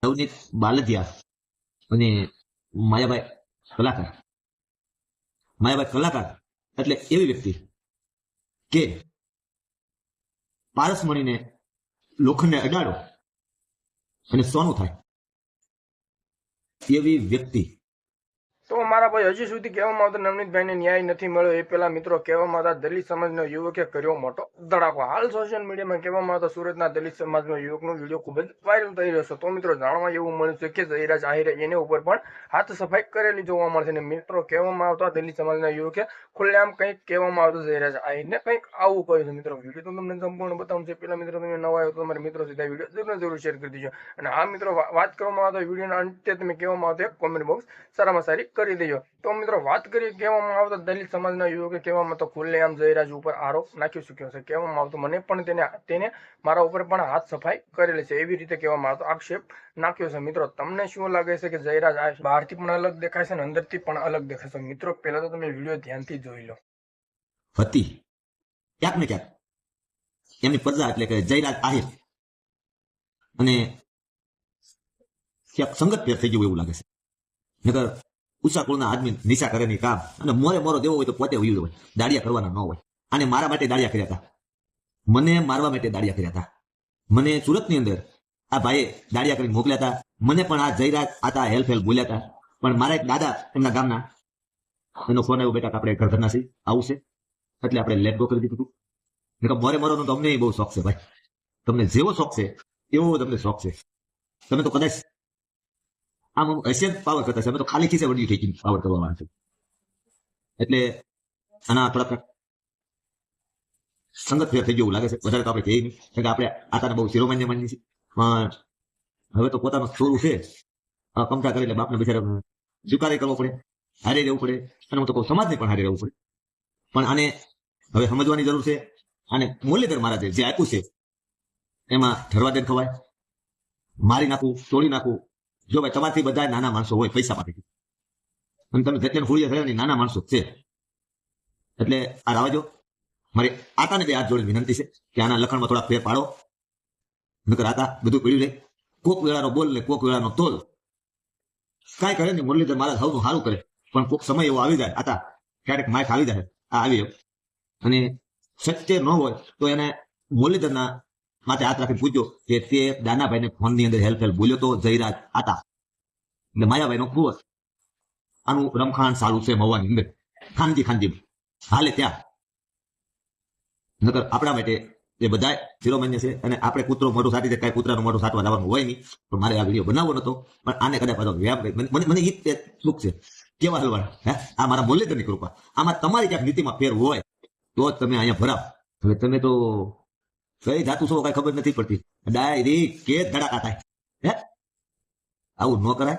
નવનીત બાલદિયા અને માયાભાઈ કલાકાર. માયાભાઈ કલાકાર એટલે એવી વ્યક્તિ કે પારસમણીને લોખંડને અડાડો અને સોનું થાય એવી વ્યક્તિ. તો મારા ભાઈ હજી સુધી કહેવામાં આવતો નવનીતભાઈને ન્યાય નથી મળ્યો એ પેલા મિત્રો કહેવામાં આવતા દલિત સમાજનો યુવકે કર્યો મોટો ધડાકો. હાલ સોશિયલ મીડિયામાં કહેવામાં આવતા સુરતના દલિત સમાજનો યુવકનો વિડીયો ખૂબ જ વાયરલ થઈ રહ્યો છે. તો મિત્રો જાણવા એવું મળ્યું છે કે જયરાજ આહિરે એની ઉપર પણ હાથ સફાઈ કરેલી જોવા મળશે. અને મિત્રો કહેવામાં આવતા દલિત સમાજના યુવકે ખુલ્લેઆમ કંઈક કહેવામાં આવતું જયરાજ આહિરને કંઈક આવું કહ્યું છે. મિત્રો વિડીયો તો તમને સંપૂર્ણ બતાવું છે. પેલા મિત્રો તમે નવા આવ્યો તો તમારા મિત્રો સીધા વિડીયો જરૂર શેર કરી દેજો. અને આ મિત્રો વાત કરવામાં આવતા વિડીયોના અંતે તમે કહેવામાં આવતો એક કોમેન્ટ બોક્સ સારામાં સારી કરી દેજો. તો મિત્રો વાત કરીએ કહેવામાં આવતો દલિત સમાજના યુવકે કહેવામાં તો ખુલ્લેઆમ જયરાજ ઉપર આરોપ નાખી ચૂક્યો છે. કહેવામાં આવતું મને પણ તેને મારા ઉપર પણ હાથ સફાઈ કરેલી છે એવી રીતે કહેવામાં આવતો આક્ષેપ નાખ્યો છે. મિત્રો તમને શું લાગે છે કે જયરાજ આ બહારથી પણ અલગ દેખાય છે અને અંદરથી પણ અલગ દેખાય છે? મિત્રો પહેલા તો તમે વિડીયો ધ્યાનથી જોઈ લો. હતી ક્યાંક ને ક્યાંક એમની પ્રજા એટલે કે જયરાજ આહિર અને ક્યાંક સંગત ફેર થઈ ગયું એવું લાગે છે. નકર ઉષા કુળના આદમી નિશા કરે ની કામ અને મોરે મોરો દેવો હોય તો પોતે વયું હોય, દાડિયા કરવાના ન હોય. અને મારા માટે દાડિયા કર્યા હતા, મને મારવા માટે દાડિયા કર્યા હતા. મને સુરતની અંદર આ ભાઈએ દાડિયા કરીને મોકલ્યા હતા. મને પણ આ જયરાજ આતા હેલ્પ બોલ્યા હતા. પણ મારા એક દાદા એમના ગામના એનો ફોન આવ્યો, બેટા આપણે ઘરના છે આવું છે એટલે આપણે લેટ ગો કરી દીધું હતું. મોરે મોરોનો તો અમને બહુ શોખ છે ભાઈ. તમને જેવો શોખ છે એવો તમને શોખ છે. તમે તો કદાચ આમ એશિયન પાવર કરતા છે, અમે તો ખાલી ખીસે વડી ઠેકી પાવર કરવા વાળા છે. એટલે આના થોડાક સંગત ફેર થઈ ગયું લાગે છે. વધારે તો આપણે કહીએ નહીં, કારણ કે આપણે આતાને બહુ શિરોમાન્ય માનીએ છીએ. પણ હવે તો પોતાનું છોરું છે કમઠા કરી એટલે બાપને બિચારા સ્વીકારે કરવો પડે, હારે રહેવું પડે. અને હું તો કહું સમાજને પણ હારે રહેવું પડે. પણ આને હવે સમજવાની જરૂર છે. આને મુરલીધર મહારાજે જે આપ્યું છે એમાં ઠરવા દેન ખવાય, મારી નાખવું, તોડી નાખવું. જો ભાઈ તમારથી બધા નાના માણસો હોય પૈસા માટે, અને તમે જેટલા ફૂળિયા થયા ને નાના માણસો છે. એટલે આ રાવાજો મારી આતાને બે હાથ જોડીને વિનંતી છે કે આના લખણમાં થોડા ફેર પાડો. નકર આતા બધું પીડ્યું રહે. કોક વેળાનો બોલ ને કોક વેળાનો તોલ કાંઈ કરે નહીં. મુરલીધર મહારાજ સૌનું સારું કરે, પણ કોક સમય એવો આવી જાય આતા ક્યારેક માઇક આવી જાય. આ આવી અને સત્ય ન હોય તો એને મુરલીધરના માટે હાથ રાખીને પૂછ્યો કે તે દાનાભાઈને ફોનની અંદર હેલ્પ બોલ્યો તો જયરાજ આતા એટલે માયાભાઈનો ક્રુઅર આનું રમખાણ ચાલુ છે મવાની અંદર ખાનજી હાલે ત્યાં. નકર આપણા માટે એ બધા શિરોમાન્ય છે. અને આપણે કૂતરો મોઢું સાટી છે, કાંઈ કૂતરાનું મોઢું સાટવા જવાનું હોય નહીં. પણ મારે આ વિડીયો બનાવવો નતો, પણ આને કદાચ પાછો વ્યાપ મને ઈ સુખ છે કેવા હલવાના. હે આ મારા મુરલીધરની કૃપા. આમાં તમારી ક્યાંક નીતિમાં ફેર હોય તો જ તમે અહીંયા ભરાવ. હવે તમે તો કઈ જાતું છો કઈ ખબર નથી પડતી. ડાયરી કે ધડાકા થાય. હે આવું ન કરાય.